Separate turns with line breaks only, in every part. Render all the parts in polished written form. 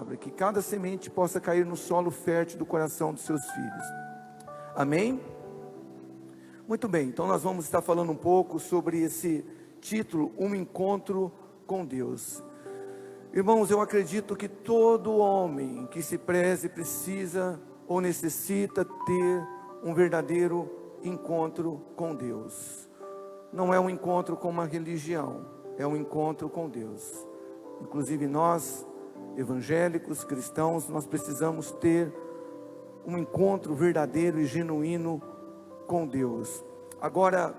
palavra, que cada semente possa cair no solo fértil do coração dos seus filhos. Amém? Muito bem, então nós vamos estar falando um pouco sobre esse título, Um Encontro com Deus. Irmãos, eu acredito que todo homem que se preze precisa ou necessita ter um verdadeiro encontro com Deus. Não é um encontro com uma religião, é um encontro com Deus. Inclusive nós, evangélicos, cristãos, nós precisamos ter um encontro verdadeiro e genuíno com Deus. Agora,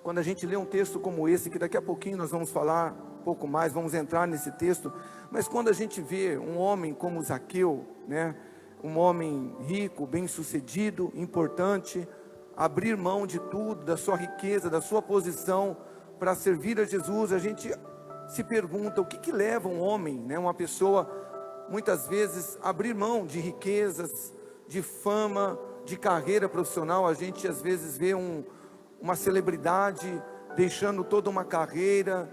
quando a gente lê um texto como esse, que daqui a pouquinho nós vamos falar um pouco mais, vamos entrar nesse texto, mas quando a gente vê um homem como Zaqueu, né, um homem rico, bem-sucedido, importante, abrir mão de tudo, da sua riqueza, da sua posição, para servir a Jesus, a gente se pergunta, o que leva um homem, né, uma pessoa, muitas vezes, abrir mão de riquezas, de fama, de carreira profissional. A gente às vezes vê uma celebridade deixando toda uma carreira,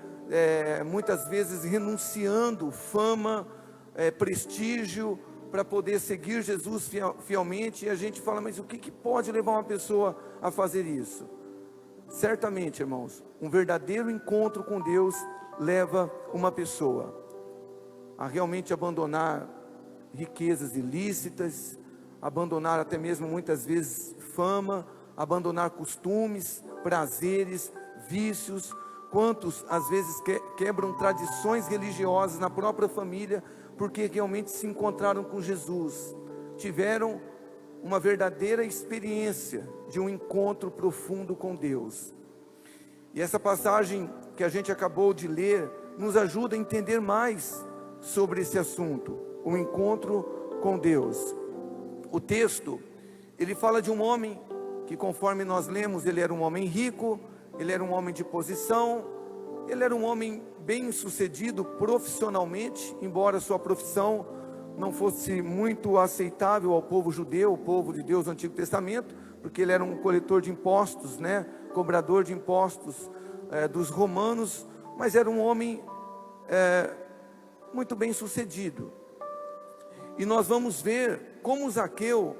muitas vezes renunciando fama, prestígio, para poder seguir Jesus fielmente, e a gente fala, mas o que pode levar uma pessoa a fazer isso? Certamente, irmãos, um verdadeiro encontro com Deus leva uma pessoa a realmente abandonar riquezas ilícitas, abandonar até mesmo muitas vezes fama, abandonar costumes, prazeres, vícios. Quantos às vezes quebram tradições religiosas na própria família, porque realmente se encontraram com Jesus, tiveram uma verdadeira experiência de um encontro profundo com Deus. E essa passagem que a gente acabou de ler, nos ajuda a entender mais sobre esse assunto, o encontro com Deus. O texto, ele fala de um homem que, conforme nós lemos, ele era um homem rico, ele era um homem de posição, ele era um homem bem sucedido profissionalmente, embora sua profissão não fosse muito aceitável ao povo judeu, o povo de Deus do Antigo Testamento, porque ele era um coletor de impostos, né, cobrador de impostos dos romanos, mas era um homem muito bem sucedido. E nós vamos ver como Zaqueu,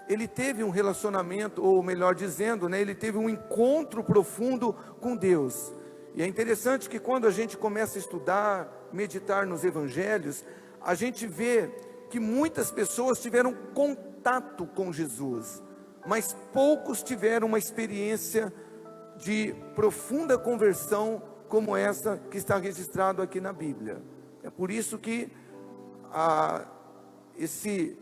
ele teve um relacionamento, ou melhor dizendo, né, ele teve um encontro profundo com Deus. E é interessante que quando a gente começa a estudar, meditar nos evangelhos, a gente vê que muitas pessoas tiveram contato com Jesus, mas poucos tiveram uma experiência de profunda conversão como essa que está registrado aqui na Bíblia. É por isso que esse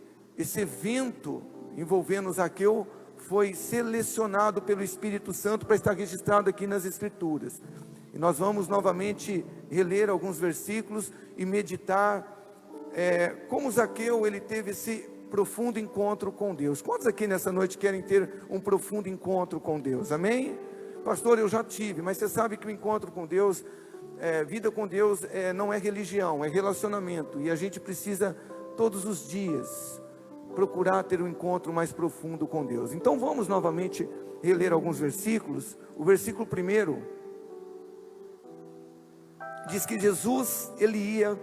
evento envolvendo Zaqueu foi selecionado pelo Espírito Santo para estar registrado aqui nas Escrituras. E nós vamos novamente reler alguns versículos e meditar como Zaqueu, ele teve esse profundo encontro com Deus. Quantos aqui nessa noite querem ter um profundo encontro com Deus? Amém? Pastor, eu já tive, mas você sabe que o encontro com Deus, vida com Deus, não é religião, é relacionamento. E a gente precisa todos os dias procurar ter um encontro mais profundo com Deus. Então vamos novamente reler alguns versículos. O versículo 1 diz que Jesus, ele ia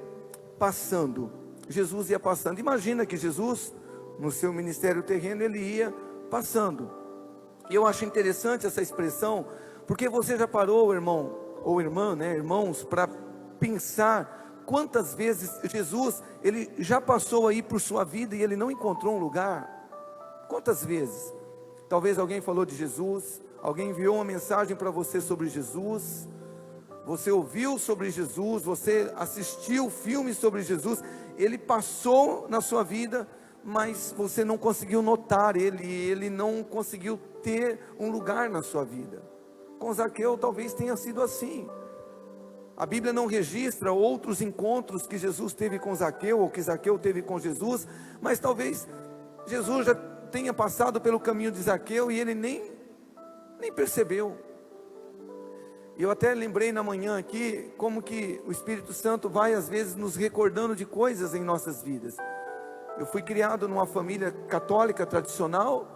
passando. Jesus ia passando. Imagina que Jesus, no seu ministério terreno, ele ia passando. E eu acho interessante essa expressão, porque você já parou, irmão ou irmã, né, irmãos, para pensar quantas vezes Jesus, ele já passou aí por sua vida e ele não encontrou um lugar? Quantas vezes? Talvez alguém falou de Jesus, alguém enviou uma mensagem para você sobre Jesus, você ouviu sobre Jesus, você assistiu filmes sobre Jesus, ele passou na sua vida, mas você não conseguiu notar ele não conseguiu ter um lugar na sua vida. Com Zaqueu talvez tenha sido assim. A Bíblia não registra outros encontros que Jesus teve com Zaqueu, ou que Zaqueu teve com Jesus, mas talvez Jesus já tenha passado pelo caminho de Zaqueu e ele nem percebeu. Eu até lembrei na manhã aqui, como que o Espírito Santo vai às vezes nos recordando de coisas em nossas vidas. Eu fui criado numa família católica tradicional,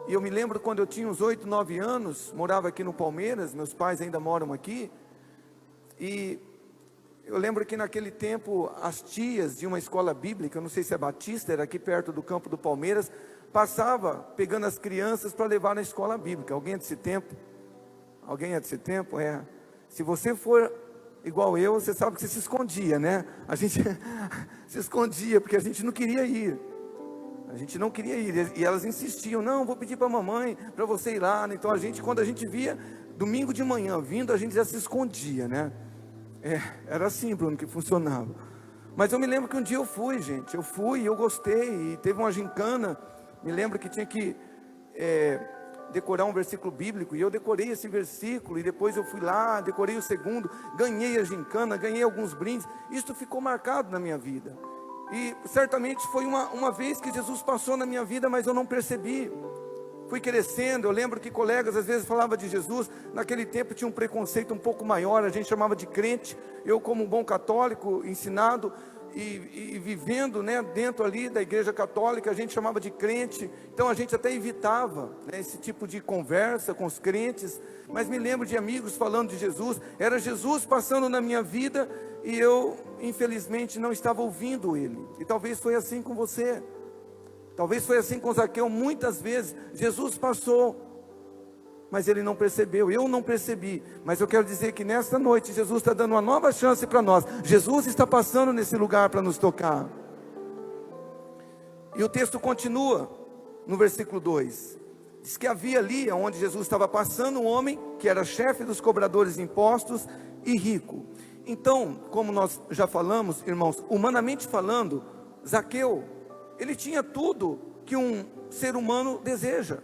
e eu me lembro quando eu tinha uns 8, 9 anos, morava aqui no Palmeiras, meus pais ainda moram aqui, e Eu lembro que naquele tempo, as tias de uma escola bíblica, não sei se é Batista, era aqui perto do campo do Palmeiras, passava pegando as crianças para levar na escola bíblica. Alguém é desse tempo? Alguém é desse tempo? É. Se você for igual eu, você sabe que você se escondia, né? A gente se escondia, porque a gente não queria ir. A gente não queria ir, e elas insistiam, não, vou pedir para a mamãe, para você ir lá. Então a gente, quando a gente via, domingo de manhã vindo, a gente já se escondia, né? Era assim, Bruno, que funcionava. Mas eu me lembro que um dia eu fui, gente, eu fui, eu gostei, e teve uma gincana, me lembro que tinha que decorar um versículo bíblico, e eu decorei esse versículo, e depois eu fui lá, decorei o segundo, ganhei a gincana, ganhei alguns brindes, isso ficou marcado na minha vida. E certamente foi uma vez que Jesus passou na minha vida, mas eu não percebi. Fui crescendo, eu lembro que colegas às vezes falavam de Jesus, naquele tempo tinha um preconceito um pouco maior, a gente chamava de crente. Eu, como um bom católico, ensinado e vivendo, né, dentro ali da igreja católica, a gente chamava de crente. Então a gente até evitava, né, esse tipo de conversa com os crentes. Mas me lembro de amigos falando de Jesus, era Jesus passando na minha vida, e eu, infelizmente, não estava ouvindo Ele. E talvez foi assim com você, talvez foi assim com Zaqueu. Muitas vezes, Jesus passou, mas ele não percebeu, eu não percebi. Mas eu quero dizer que nesta noite, Jesus está dando uma nova chance para nós. Jesus está passando nesse lugar para nos tocar. E o texto continua, no versículo 2. Diz que havia ali, onde Jesus estava passando, um homem que era chefe dos cobradores de impostos e rico. Então, como nós já falamos, irmãos, humanamente falando, Zaqueu, ele tinha tudo que um ser humano deseja.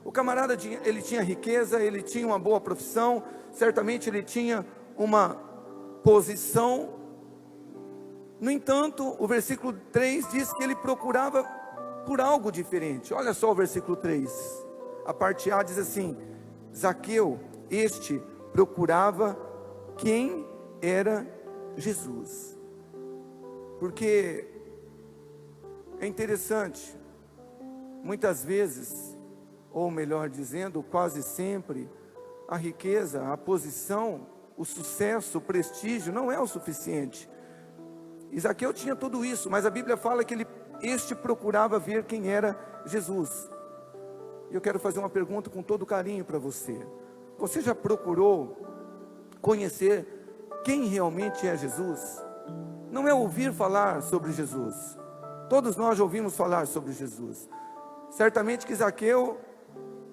O camarada, ele tinha riqueza, ele tinha uma boa profissão, certamente ele tinha uma posição. No entanto, o versículo 3 diz que ele procurava por algo diferente. Olha só o versículo 3, a parte A diz assim: Zaqueu, este procurava quem era Jesus. Porque é interessante, muitas vezes, ou melhor dizendo, quase sempre, a riqueza, a posição, o sucesso, o prestígio não é o suficiente. Zaqueu tinha tudo isso, mas a Bíblia fala que este procurava ver quem era Jesus. E eu quero fazer uma pergunta com todo carinho para você. Você já procurou conhecer quem realmente é Jesus? Não é ouvir falar sobre Jesus. Todos nós já ouvimos falar sobre Jesus. Certamente que Zaqueu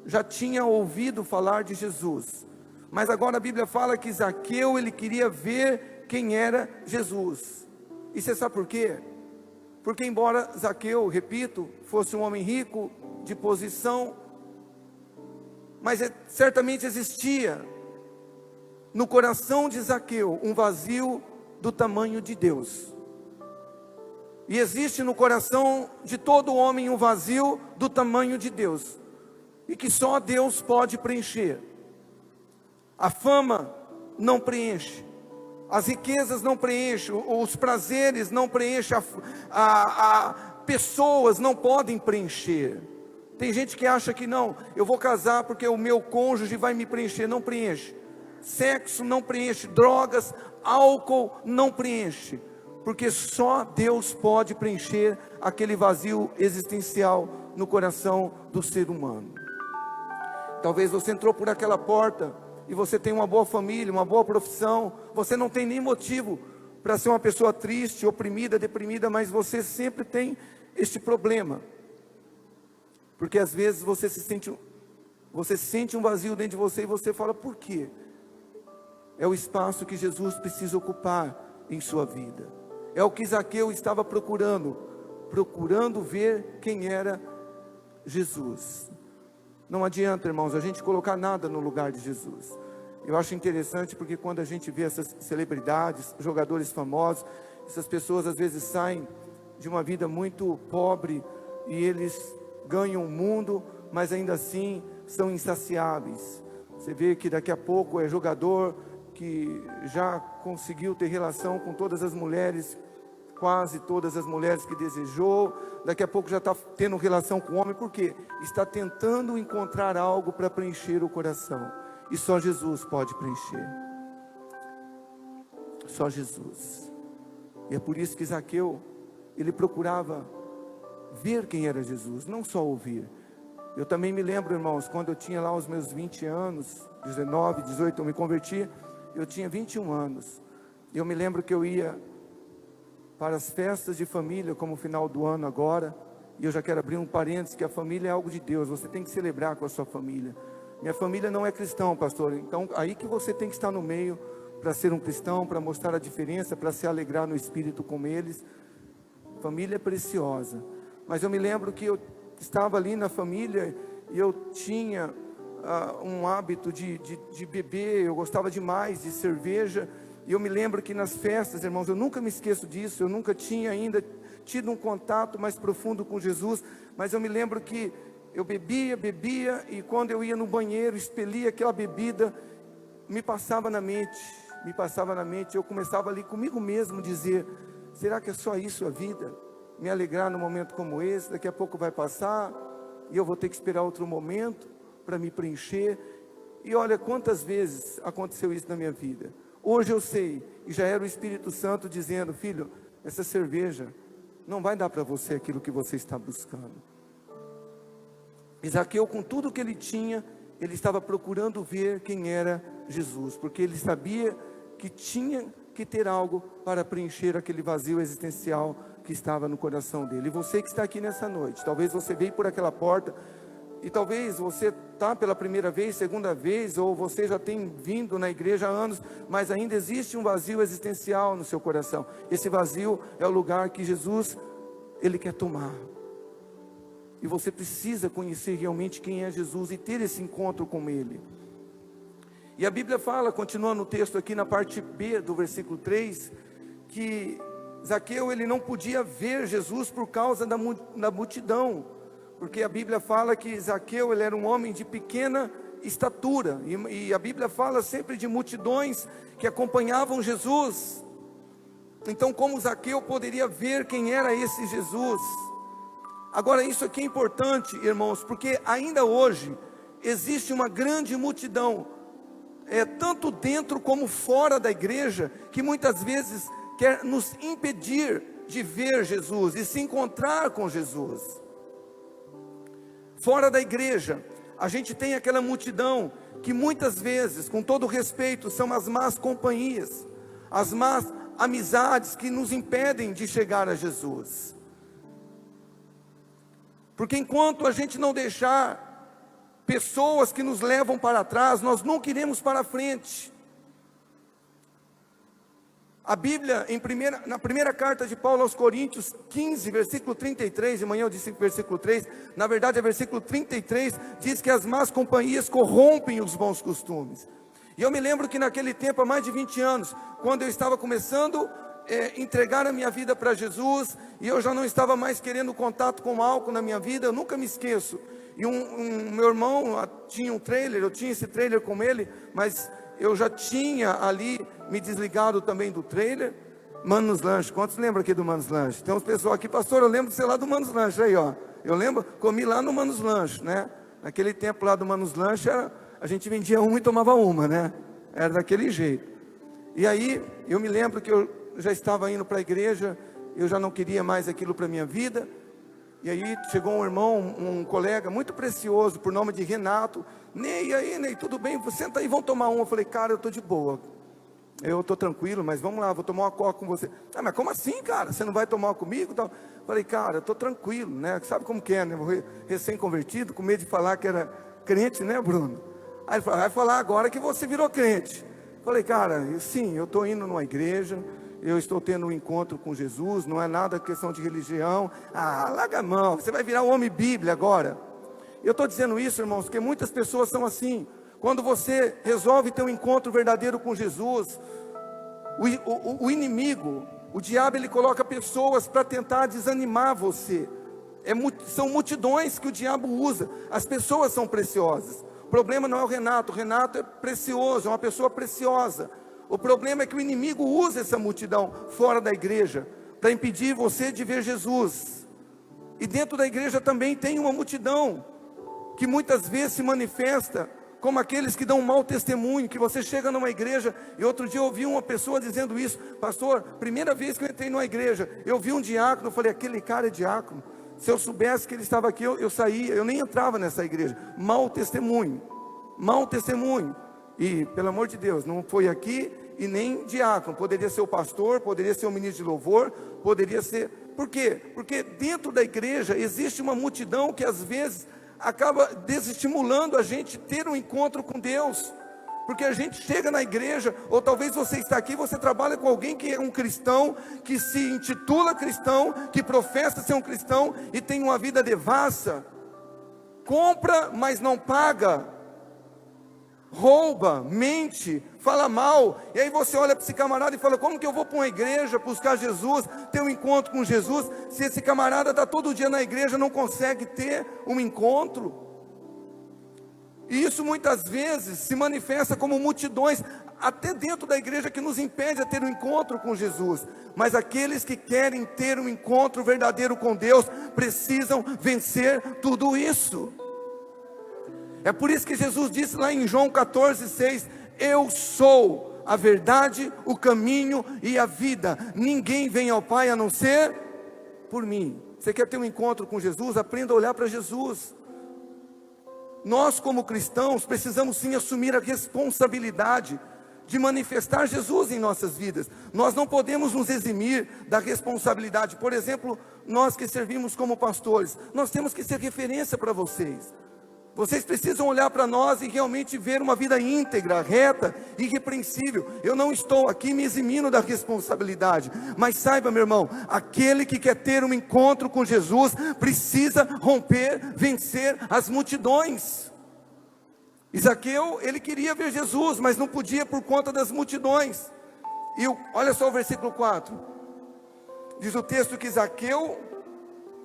já tinha ouvido falar de Jesus, mas agora a Bíblia fala que Zaqueu, ele queria ver quem era Jesus. E você sabe por quê? Porque embora Zaqueu, repito, fosse um homem rico, de posição, mas certamente existia no coração de Zaqueu um vazio do tamanho de Deus. E existe no coração de todo homem um vazio do tamanho de Deus, e que só Deus pode preencher. A fama não preenche, as riquezas não preenchem, os prazeres não preenchem, pessoas não podem preencher. Tem gente que acha que não, eu vou casar porque o meu cônjuge vai me preencher. Não preenche. Sexo não preenche, drogas, álcool não preenche, porque só Deus pode preencher aquele vazio existencial no coração do ser humano. Talvez você entrou por aquela porta e você tem uma boa família, uma boa profissão, você não tem nem motivo para ser uma pessoa triste, oprimida, deprimida, mas você sempre tem este problema, porque às vezes você sente um vazio dentro de você, e você fala: por quê? É o espaço que Jesus precisa ocupar em sua vida. É o que Zaqueu estava procurando ver quem era Jesus. Não adianta, irmãos, a gente colocar nada no lugar de Jesus. Eu acho interessante porque quando a gente vê essas celebridades, jogadores famosos, essas pessoas às vezes saem de uma vida muito pobre e eles ganham o mundo, mas ainda assim são insaciáveis. Você vê que daqui a pouco é jogador que já conseguiu ter relação com todas as mulheres, quase todas as mulheres que desejou, daqui a pouco já está tendo relação com o homem, porque está tentando encontrar algo para preencher o coração, e só Jesus pode preencher. Só Jesus. E é por isso que Zaqueu, ele procurava ver quem era Jesus, não só ouvir. Eu também me lembro, irmãos, quando eu tinha lá os meus 20 anos, 19, 18, eu me converti, eu tinha 21 anos. Eu me lembro que eu ia para as festas de família, como o final do ano agora, e eu já quero abrir um parênteses, que a família é algo de Deus, você tem que celebrar com a sua família. Minha família não é cristão, pastor, então aí que você tem que estar no meio, para ser um cristão, para mostrar a diferença, para se alegrar no espírito com eles. Família é preciosa. Mas eu me lembro que eu estava ali na família, e eu tinha um hábito de beber, eu gostava demais de cerveja, e eu me lembro que nas festas, irmãos, eu nunca me esqueço disso, eu nunca tinha ainda tido um contato mais profundo com Jesus, mas eu me lembro que eu bebia, e quando eu ia no banheiro, expelia aquela bebida, me passava na mente, eu começava ali comigo mesmo dizer, será que é só isso a vida? Me alegrar num momento como esse, daqui a pouco vai passar, e eu vou ter que esperar outro momento para me preencher. E olha quantas vezes aconteceu isso na minha vida. Hoje eu sei, e já era o Espírito Santo dizendo, filho, essa cerveja não vai dar para você aquilo que você está buscando. Zaqueu, com tudo que ele tinha, ele estava procurando ver quem era Jesus, porque ele sabia que tinha que ter algo para preencher aquele vazio existencial que estava no coração dele. E você que está aqui nessa noite, talvez você veio por aquela porta, e talvez você está pela primeira vez, segunda vez, ou você já tem vindo na igreja há anos, mas ainda existe um vazio existencial no seu coração. Esse vazio é o lugar que Jesus, Ele quer tomar. E você precisa conhecer realmente quem é Jesus e ter esse encontro com Ele. E a Bíblia fala, continuando o texto aqui na parte B do versículo 3, que Zaqueu, ele não podia ver Jesus por causa da multidão, porque a Bíblia fala que Zaqueu, ele era um homem de pequena estatura, e a Bíblia fala sempre de multidões que acompanhavam Jesus. Então, como Zaqueu poderia ver quem era esse Jesus? Agora, isso aqui é importante, irmãos, porque ainda hoje existe uma grande multidão, tanto dentro como fora da igreja, que muitas vezes quer nos impedir de ver Jesus e se encontrar com Jesus. Fora da igreja, a gente tem aquela multidão que muitas vezes, com todo respeito, são as más companhias, as más amizades que nos impedem de chegar a Jesus. Porque enquanto a gente não deixar pessoas que nos levam para trás, nós nunca iremos para frente. A Bíblia, na primeira carta de Paulo aos Coríntios 15, versículo 33, de manhã eu disse versículo 3, na verdade é versículo 33, diz que as más companhias corrompem os bons costumes. E eu me lembro que naquele tempo, há mais de 20 anos, quando eu estava começando a entregar a minha vida para Jesus, e eu já não estava mais querendo contato com álcool na minha vida, eu nunca me esqueço. E meu irmão tinha um trailer, eu tinha esse trailer com ele, mas eu já tinha ali me desligado também do trailer. Manos Lanche, quantos lembram aqui do Manos Lanche? Tem uns pessoal aqui, pastor, eu lembro de ser lá do Manos Lanche, aí ó, eu lembro, comi lá no Manos Lanche, né? Naquele tempo lá do Manos Lanche, a gente vendia uma e tomava uma, né? Era daquele jeito. E aí, eu me lembro que eu já estava indo para a igreja, eu já não queria mais aquilo para a minha vida. E aí chegou um irmão, um colega muito precioso, por nome de Renato. Ney, aí Ney, tudo bem? Senta aí, vamos tomar uma. Eu falei, cara, eu estou de boa, eu estou tranquilo, mas vamos lá, vou tomar uma coca com você. Ah, mas como assim, cara? Você não vai tomar uma comigo? Então, falei, cara, eu estou tranquilo, né? Sabe como que é, né? Recém-convertido, com medo de falar que era crente, né, Bruno? Aí ele falou, vai falar agora que você virou crente. Falei, cara, sim, eu estou indo numa igreja, eu estou tendo um encontro com Jesus, não é nada questão de religião. Ah, larga a mão, você vai virar um homem Bíblia agora. Eu estou dizendo isso, irmãos, porque muitas pessoas são assim. Quando você resolve ter um encontro verdadeiro com Jesus, o inimigo, o diabo, ele coloca pessoas para tentar desanimar você. São multidões que o diabo usa. As pessoas são preciosas. O problema não é o Renato é precioso, é uma pessoa preciosa. O problema é que o inimigo usa essa multidão fora da igreja para impedir você de ver Jesus. E dentro da igreja também tem uma multidão que muitas vezes se manifesta como aqueles que dão um mau testemunho, que você chega numa igreja, e outro dia eu ouvi uma pessoa dizendo isso: pastor, primeira vez que eu entrei numa igreja, eu vi um diácono, eu falei, aquele cara é diácono, se eu soubesse que ele estava aqui, eu saía, eu nem entrava nessa igreja. Mau testemunho, e pelo amor de Deus, não foi aqui, e nem diácono, poderia ser o pastor, poderia ser o ministro de louvor, poderia ser, por quê? Porque dentro da igreja existe uma multidão que às vezes acaba desestimulando a gente ter um encontro com Deus, porque a gente chega na igreja, ou talvez você está aqui, você trabalha com alguém que é um cristão, que se intitula cristão, que professa ser um cristão, e tem uma vida devassa, compra, mas não paga, rouba, mente, fala mal, e aí você olha para esse camarada e fala, como que eu vou para uma igreja buscar Jesus, ter um encontro com Jesus, se esse camarada está todo dia na igreja, não consegue ter um encontro? E isso muitas vezes se manifesta como multidões, até dentro da igreja, que nos impede a ter um encontro com Jesus. Mas aqueles que querem ter um encontro verdadeiro com Deus, precisam vencer tudo isso. É por isso que Jesus disse lá em João 14:6, eu sou a verdade, o caminho e a vida, ninguém vem ao Pai a não ser por mim. Você quer ter um encontro com Jesus? Aprenda a olhar para Jesus. Nós como cristãos precisamos sim assumir a responsabilidade de manifestar Jesus em nossas vidas. Nós não podemos nos eximir da responsabilidade. Por exemplo, nós que servimos como pastores, nós temos que ser referência para vocês. Vocês precisam olhar para nós e realmente ver uma vida íntegra, reta, irrepreensível. Eu não estou aqui me eximindo da responsabilidade, mas saiba, meu irmão, aquele que quer ter um encontro com Jesus, precisa romper, vencer as multidões. Zaqueu, ele queria ver Jesus, mas não podia por conta das multidões. E olha só o versículo 4, diz o texto que Zaqueu,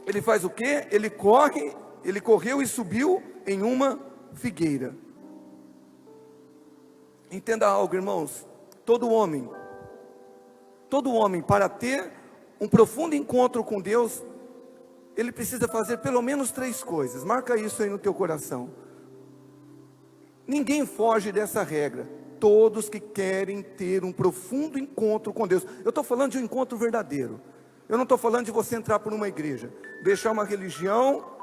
ele faz o quê? Ele correu e subiu em uma figueira. Entenda algo, irmãos, todo homem para ter um profundo encontro com Deus, ele precisa fazer pelo menos 3 coisas, marca isso aí no teu coração. Ninguém foge dessa regra, todos que querem ter um profundo encontro com Deus, eu estou falando de um encontro verdadeiro, eu não estou falando de você entrar por uma igreja, deixar uma religião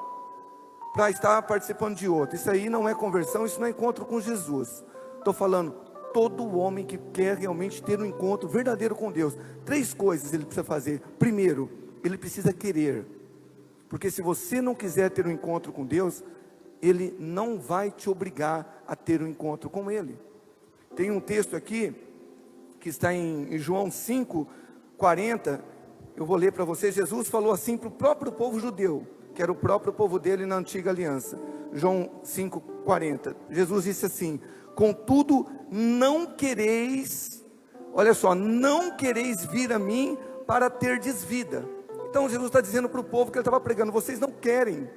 para estar participando de outra. Isso aí não é conversão, isso não é encontro com Jesus. Estou falando, todo homem que quer realmente ter um encontro verdadeiro com Deus, 3 coisas ele precisa fazer. Primeiro, ele precisa querer, porque se você não quiser ter um encontro com Deus, Ele não vai te obrigar a ter um encontro com Ele. Tem um texto aqui, que está em João 5:40, eu vou ler para vocês. Jesus falou assim para o próprio povo judeu, que era o próprio povo dele na antiga aliança. João 5:40, Jesus disse assim: contudo não quereis, olha só, não quereis vir a mim para terdes vida. Então Jesus está dizendo para o povo que ele estava pregando, vocês não querem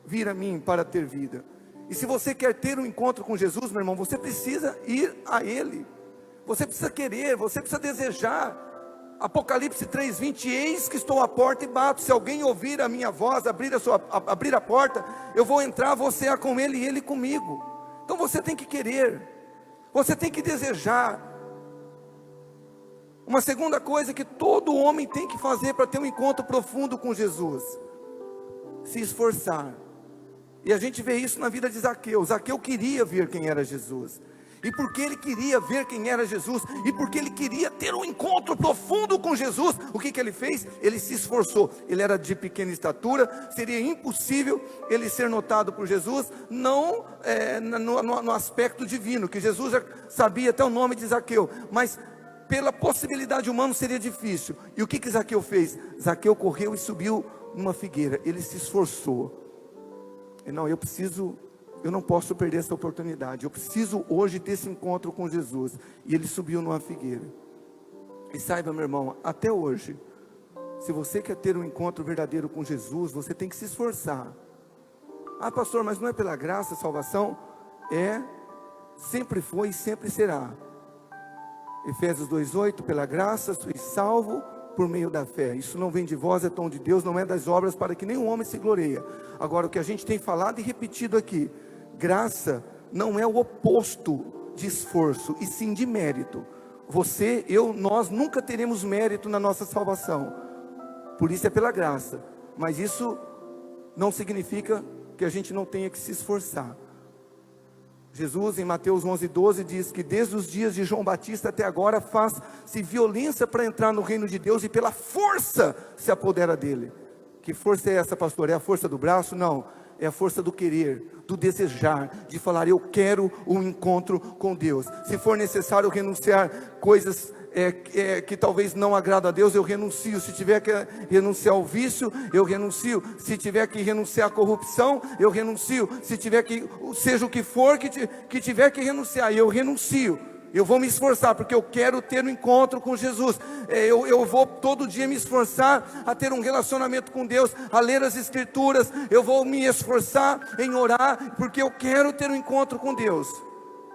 vir a mim para ter vida. E se você quer ter um encontro com Jesus, meu irmão, você precisa ir a Ele, você precisa querer, você precisa desejar. Apocalipse 3:20, eis que estou à porta e bato, se alguém ouvir a minha voz, abrir a porta, eu vou entrar, vou cear com ele e ele comigo. Então você tem que querer, você tem que desejar. Uma segunda coisa que todo homem tem que fazer para ter um encontro profundo com Jesus: se esforçar. E a gente vê isso na vida de Zaqueu. Zaqueu queria ver quem era Jesus. E porque ele queria ver quem era Jesus, e porque ele queria ter um encontro profundo com Jesus, o que ele fez? Ele se esforçou. Ele era de pequena estatura, seria impossível ele ser notado por Jesus, não no aspecto divino, que Jesus já sabia até o nome de Zaqueu, mas pela possibilidade humana seria difícil. E o que Zaqueu fez? Zaqueu correu e subiu numa figueira. Ele se esforçou. E não, eu não posso perder essa oportunidade, eu preciso hoje ter esse encontro com Jesus. E ele subiu numa figueira. E saiba, meu irmão, até hoje, se você quer ter um encontro verdadeiro com Jesus, você tem que se esforçar. Ah, pastor, mas não é pela graça a salvação? Sempre foi e sempre será. Efésios 2:8, pela graça sois salvo por meio da fé. Isso não vem de vós, é dom de Deus, não é das obras, para que nenhum homem se gloreie. Agora, o que a gente tem falado e repetido aqui: graça não é o oposto de esforço, e sim de mérito. Você, nós nunca teremos mérito na nossa salvação. Por isso é pela graça. Mas isso não significa que a gente não tenha que se esforçar. Jesus, em Mateus 11:12, diz que desde os dias de João Batista até agora faz-se violência para entrar no reino de Deus, e pela força se apodera dele. Que força é essa, pastor? É a força do braço? Não, é a força do querer, do desejar, de falar: eu quero um encontro com Deus. Se for necessário renunciar coisas que talvez não agradam a Deus, eu renuncio. Se tiver que renunciar ao vício, eu renuncio. Se tiver que renunciar à corrupção, eu renuncio. Se tiver que, seja o que for que tiver que renunciar, eu renuncio. Eu vou me esforçar, porque eu quero ter um encontro com Jesus. Eu vou todo dia me esforçar a ter um relacionamento com Deus, a ler as Escrituras. Eu vou me esforçar em orar, porque eu quero ter um encontro com Deus.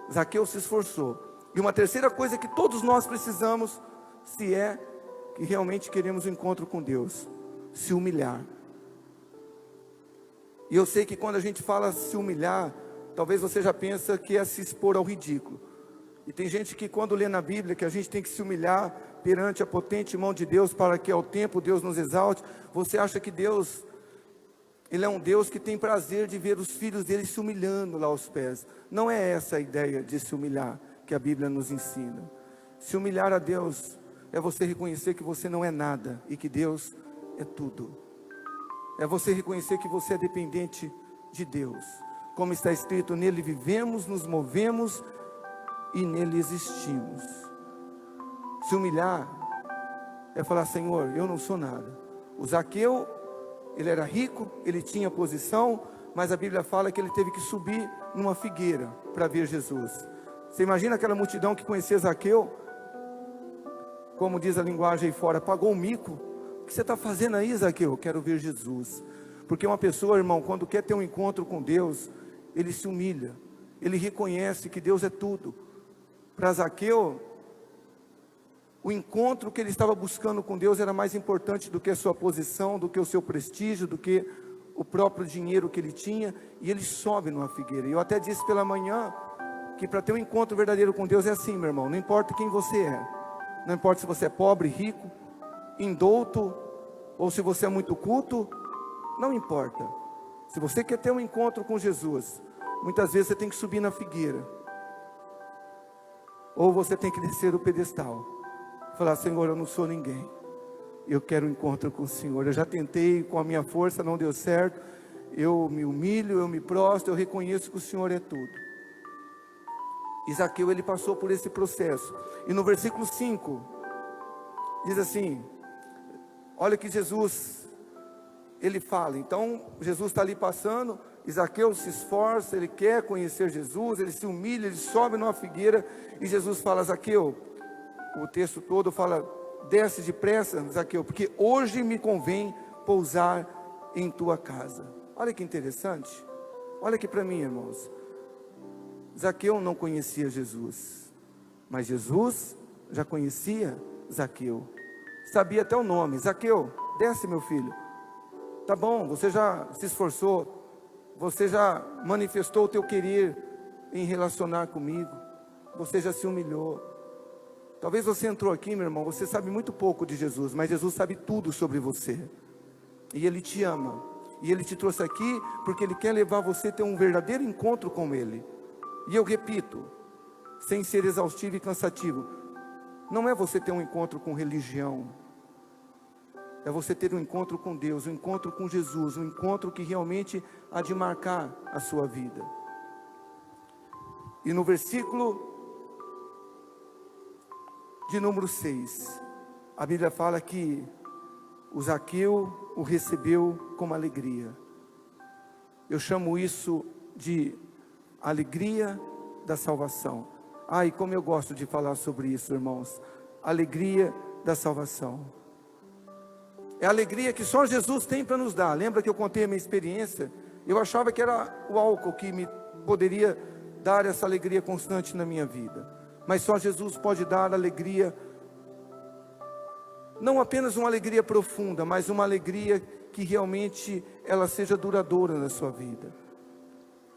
Zaqueu se esforçou. E uma terceira coisa que todos nós precisamos, se é que realmente queremos um encontro com Deus: se humilhar. E eu sei que quando a gente fala se humilhar, talvez você já pensa que é se expor ao ridículo. E tem gente que quando lê na Bíblia que a gente tem que se humilhar perante a potente mão de Deus para que ao tempo Deus nos exalte, você acha que Deus, Ele é um Deus que tem prazer de ver os filhos dele se humilhando lá aos pés. Não é essa a ideia de se humilhar que a Bíblia nos ensina. Se humilhar a Deus é você reconhecer que você não é nada e que Deus é tudo. É você reconhecer que você é dependente de Deus. Como está escrito: nele vivemos, nos movemos e nele existimos. Se humilhar é falar: Senhor, eu não sou nada. O Zaqueu, ele era rico, ele tinha posição, mas a Bíblia fala que ele teve que subir numa figueira para ver Jesus. Você imagina aquela multidão que conhecia Zaqueu? Como diz a linguagem aí fora, pagou um mico. O que você está fazendo aí, Zaqueu? Eu quero ver Jesus. Porque uma pessoa, irmão, quando quer ter um encontro com Deus, ele se humilha, ele reconhece que Deus é tudo. Para Zaqueu, o encontro que ele estava buscando com Deus era mais importante do que a sua posição, do que o seu prestígio, do que o próprio dinheiro que ele tinha. E ele sobe numa figueira. E eu até disse pela manhã que para ter um encontro verdadeiro com Deus é assim, meu irmão: não importa quem você é, não importa se você é pobre, rico, indouto, ou se você é muito culto, não importa. Se você quer ter um encontro com Jesus, muitas vezes você tem que subir na figueira, ou você tem que descer o pedestal, falar: Senhor, eu não sou ninguém, eu quero um encontro com o Senhor. Eu já tentei com a minha força, não deu certo. Eu me humilho, eu me prostro, eu reconheço que o Senhor é tudo. E Zaqueu, ele passou por esse processo. E no versículo 5 diz assim: olha que Jesus, ele fala. Então Jesus está ali passando, e Zaqueu se esforça, ele quer conhecer Jesus, ele se humilha, ele sobe numa figueira, e Jesus fala: Zaqueu, o texto todo fala: desce depressa, Zaqueu, porque hoje me convém pousar em tua casa. Olha que interessante. Olha aqui para mim, irmãos. Zaqueu não conhecia Jesus, mas Jesus já conhecia Zaqueu, sabia até o nome. Zaqueu, desce, meu filho. Tá bom, você já se esforçou, você já manifestou o teu querer em relacionar comigo, você já se humilhou. Talvez você entrou aqui, meu irmão, você sabe muito pouco de Jesus, mas Jesus sabe tudo sobre você, e Ele te ama, e Ele te trouxe aqui porque Ele quer levar você a ter um verdadeiro encontro com Ele. E eu repito, sem ser exaustivo e cansativo, não é você ter um encontro com religião, é você ter um encontro com Deus, um encontro com Jesus, um encontro que realmente há de marcar a sua vida. E no versículo de número 6, a Bíblia fala que o Zaqueu o recebeu com alegria. Eu chamo isso de alegria da salvação. Ai, como eu gosto de falar sobre isso, irmãos. Alegria da salvação. É a alegria que só Jesus tem para nos dar. Lembra que eu contei a minha experiência? Eu achava que era o álcool que me poderia dar essa alegria constante na minha vida. Mas só Jesus pode dar alegria, não apenas uma alegria profunda, mas uma alegria que realmente ela seja duradoura na sua vida.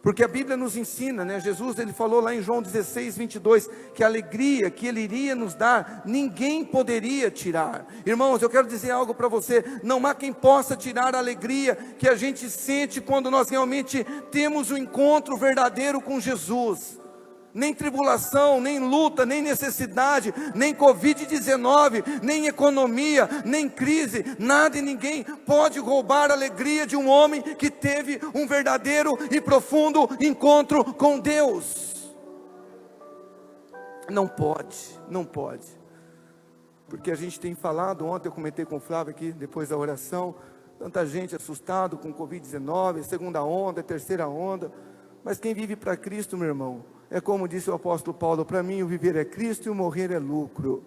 Porque a Bíblia nos ensina, né? Jesus, ele falou lá em João 16, 22, que a alegria que ele iria nos dar, ninguém poderia tirar. Irmãos, eu quero dizer algo para você: não há quem possa tirar a alegria que a gente sente quando nós realmente temos um encontro verdadeiro com Jesus. Nem tribulação, nem luta, nem necessidade, nem Covid-19, nem economia, nem crise, nada e ninguém pode roubar a alegria de um homem que teve um verdadeiro e profundo encontro com Deus. Não pode, não pode. Porque a gente tem falado, ontem eu comentei com o Flávio aqui, depois da oração, tanta gente assustado com Covid-19, segunda onda, terceira onda, mas quem vive para Cristo, meu irmão, é como disse o apóstolo Paulo: para mim o viver é Cristo e o morrer é lucro.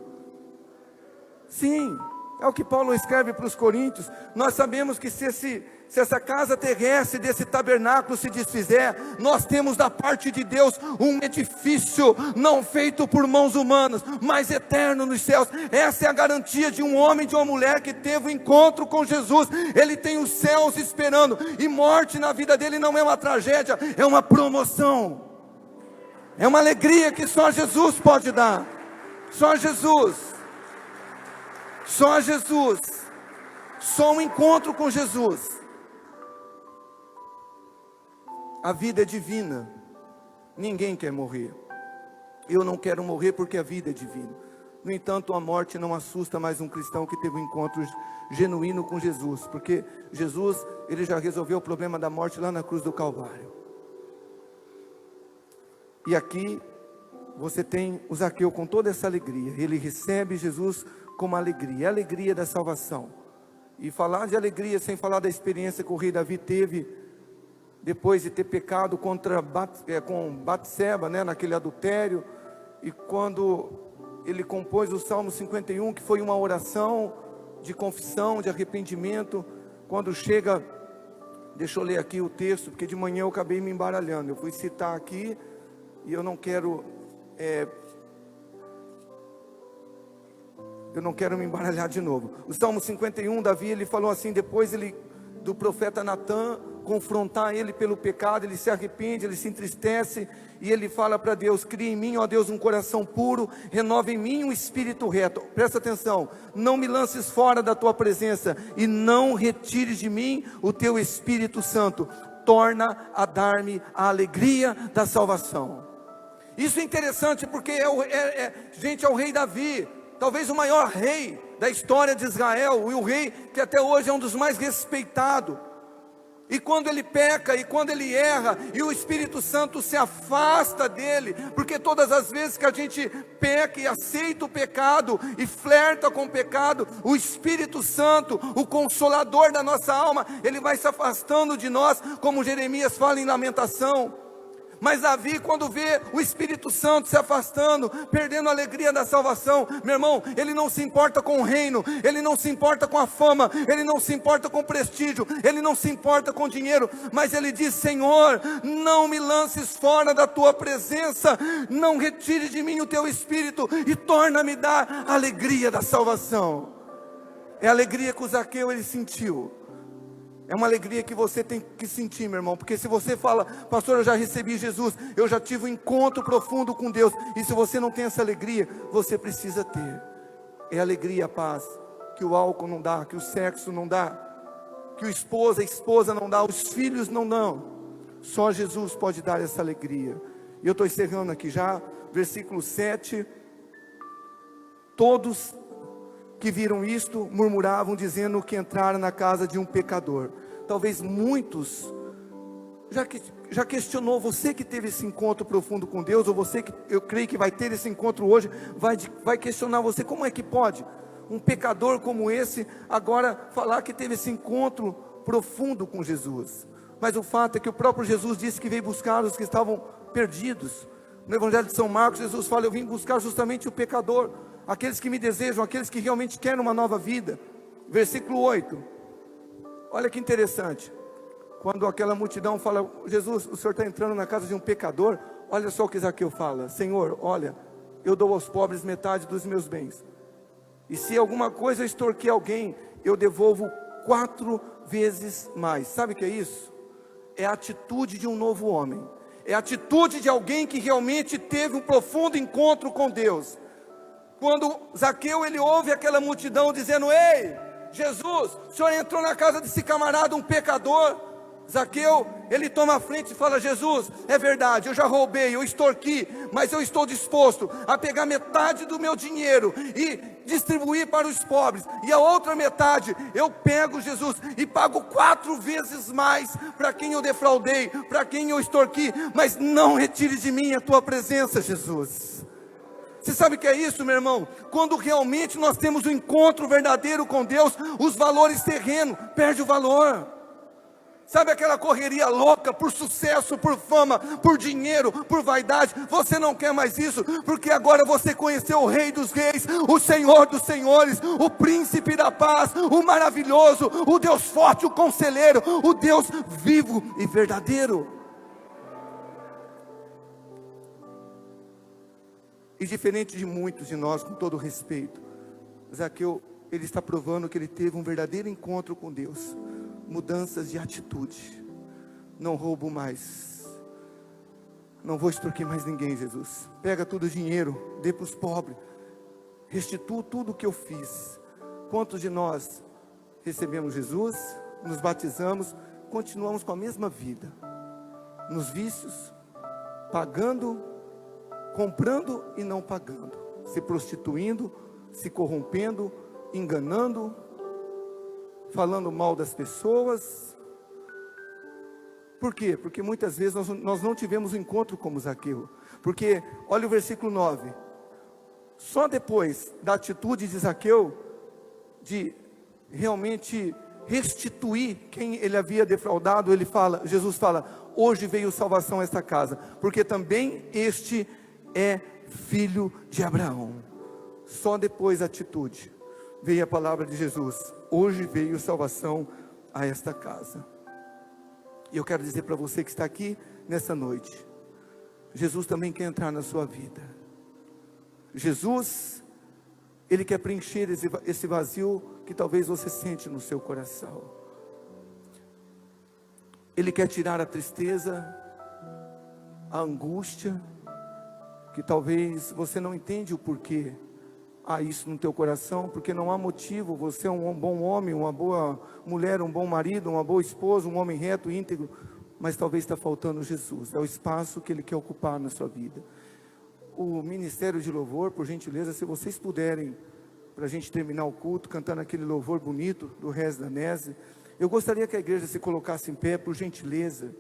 Sim, é o que Paulo escreve para os coríntios. Nós sabemos que se essa casa terrestre desse tabernáculo se desfizer, nós temos da parte de Deus um edifício não feito por mãos humanas, mas eterno nos céus. Essa é a garantia de um homem, de uma mulher que teve um encontro com Jesus. Ele tem os céus esperando, e morte na vida dele não é uma tragédia, é uma promoção. É uma alegria que só Jesus pode dar. Só Jesus. Só Jesus. Só um encontro com Jesus. A vida é divina. Ninguém quer morrer. Eu não quero morrer porque a vida é divina. No entanto, a morte não assusta mais um cristão que teve um encontro genuíno com Jesus. Porque Jesus, ele já resolveu o problema da morte lá na cruz do Calvário. E aqui você tem o Zaqueu com toda essa alegria. Ele recebe Jesus com uma alegria, a alegria da salvação. E falar de alegria sem falar da experiência que o rei Davi teve depois de ter pecado com Batseba, né, naquele adultério. E quando ele compôs o Salmo 51, que foi uma oração de confissão, de arrependimento. Quando chega, deixa eu ler aqui o texto, porque de manhã eu acabei me embaralhando. Eu fui citar aqui e eu não quero me embaralhar de novo. O Salmo 51, Davi, ele falou assim, depois do profeta Natã confrontar ele pelo pecado, ele se arrepende, ele se entristece, e ele fala para Deus: cria em mim, ó Deus, um coração puro, renova em mim um espírito reto. Presta atenção: não me lances fora da tua presença, e não retires de mim o teu Espírito Santo. Torna a dar-me a alegria da salvação. Isso é interessante porque gente, é o rei Davi, talvez o maior rei da história de Israel, e o rei que até hoje é um dos mais respeitados. E quando ele peca, e quando ele erra, e o Espírito Santo se afasta dele, porque todas as vezes que a gente peca e aceita o pecado, e flerta com o pecado, o Espírito Santo, o consolador da nossa alma, ele vai se afastando de nós, como Jeremias fala em Lamentação. Mas Davi, quando vê o Espírito Santo se afastando, perdendo a alegria da salvação, meu irmão, ele não se importa com o reino, ele não se importa com a fama, ele não se importa com o prestígio, ele não se importa com o dinheiro, mas ele diz: Senhor, não me lances fora da tua presença, não retire de mim o teu Espírito, e torna-me dar a alegria da salvação. É a alegria que o Zaqueu ele sentiu. É uma alegria que você tem que sentir, meu irmão. Porque se você fala: pastor, eu já recebi Jesus, eu já tive um encontro profundo com Deus, e se você não tem essa alegria, você precisa ter. É a alegria, a paz, que o álcool não dá, que o sexo não dá, que a esposa não dá, os filhos não dão. Só Jesus pode dar essa alegria. E eu estou encerrando aqui já, versículo 7. Todos que viram isto murmuravam, dizendo que entraram na casa de um pecador. Talvez muitos já questionou. Você que teve esse encontro profundo com Deus, ou você que eu creio que vai ter esse encontro hoje, vai questionar você: como é que pode um pecador como esse agora falar que teve esse encontro profundo com Jesus? Mas o fato é que o próprio Jesus disse que veio buscar os que estavam perdidos. No Evangelho de São Marcos, Jesus fala: eu vim buscar justamente o pecador, aqueles que me desejam, aqueles que realmente querem uma nova vida. Versículo 8, olha que interessante. Quando aquela multidão fala: Jesus, o Senhor está entrando na casa de um pecador. Olha só o que Zaqueu fala: Senhor, olha, eu dou aos pobres metade dos meus bens, e se alguma coisa eu extorquir alguém, eu devolvo 4 vezes mais. Sabe o que é isso? é a atitude de um novo homem, é a atitude de alguém que realmente teve um profundo encontro com Deus. Quando Zaqueu, ele ouve aquela multidão dizendo: ei, Jesus, o senhor entrou na casa desse camarada, um pecador. Zaqueu, ele toma a frente e fala: Jesus, é verdade, eu já roubei, eu extorqui, mas eu estou disposto a pegar metade do meu dinheiro e distribuir para os pobres, e a outra metade eu pego, Jesus, e pago 4 vezes mais para quem eu defraudei, para quem eu extorqui, mas não retire de mim a tua presença, Jesus. Você sabe o que é isso, meu irmão? Quando realmente nós temos um encontro verdadeiro com Deus, os valores terrenos perdem o valor. Sabe aquela correria louca por sucesso, por fama, por dinheiro, por vaidade? Você não quer mais isso, porque agora você conheceu o Rei dos Reis, o Senhor dos Senhores, o Príncipe da Paz, o maravilhoso, o Deus forte, o Conselheiro, o Deus vivo e verdadeiro. E diferente de muitos de nós, com todo respeito, Zaqueu, ele está provando que ele teve um verdadeiro encontro com Deus. Mudanças de atitude. Não roubo mais, não vou extorquir mais ninguém, Jesus. Pega todo o dinheiro, dê para os pobres, restituo tudo o que eu fiz. Quantos de nós recebemos Jesus, nos batizamos, continuamos com a mesma vida, nos vícios, pagando, comprando e não pagando, se prostituindo, se corrompendo, enganando, falando mal das pessoas. Por quê? Porque muitas vezes nós não tivemos um encontro como Zaqueu. Porque, olha o versículo 9. Só depois da atitude de Zaqueu, de realmente restituir quem ele havia defraudado, Jesus fala: hoje veio salvação a esta casa, porque também este é filho de Abraão. Só depois da atitude veio a palavra de Jesus: hoje veio salvação a esta casa. E eu quero dizer para você que está aqui nessa noite, Jesus também quer entrar na sua vida. Jesus, Ele quer preencher esse vazio que talvez você sente no seu coração. Ele quer tirar a tristeza, a angústia, que talvez você não entende o porquê há isso no teu coração, porque não há motivo. Você é um bom homem, uma boa mulher, um bom marido, uma boa esposa, um homem reto, íntegro, mas talvez está faltando Jesus. É o espaço que Ele quer ocupar na sua vida. O Ministério de Louvor, por gentileza, se vocês puderem, para a gente terminar o culto, cantando aquele louvor bonito do Res Danese. Eu gostaria que a igreja se colocasse em pé, por gentileza.